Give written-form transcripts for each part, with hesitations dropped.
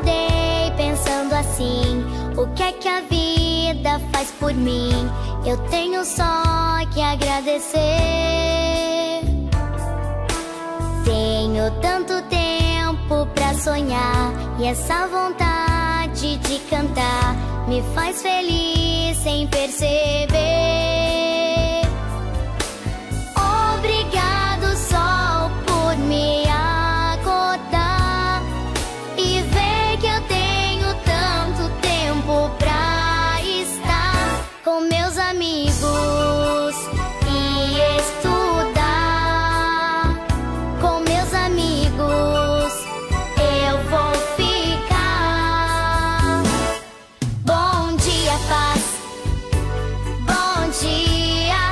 acordei pensando assim: o que é que a vida faz por mim? Eu tenho só que agradecer. Tenho tanto tempo pra sonhar, e essa vontade de cantar me faz feliz sem perceber. Obrigado, sol, por me acordar e ver que eu tenho tanto tempo pra estar com meus amigos e estudar. Com meus amigos eu vou ficar. Bom dia, paz. Bom dia.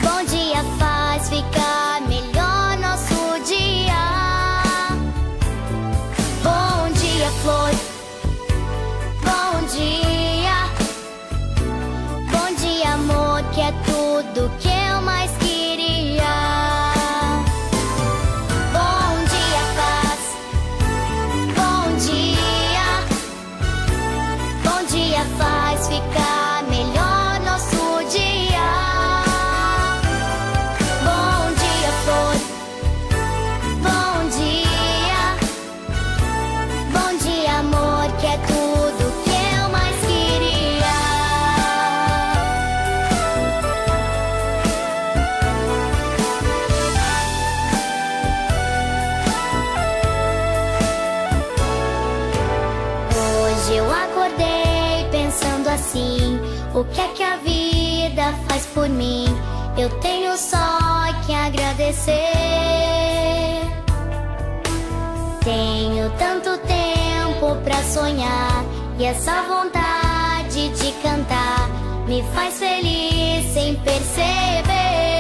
Bom dia faz ficar melhor nosso dia. Bom dia, flor. Bom dia. Bom dia, amor, que é tudo que eu mais queria. Bom dia, paz. Bom dia. Bom dia faz ficar melhor nosso dia. Bom dia, flor. Bom dia. Bom dia, amor, que é tudo que eu mais queria. Hoje eu acordei pensando assim: o que é que a vida faz por mim? Eu tenho só que agradecer. Tenho tanto tempo pra sonhar, e essa vontade de cantar me faz feliz sem perceber.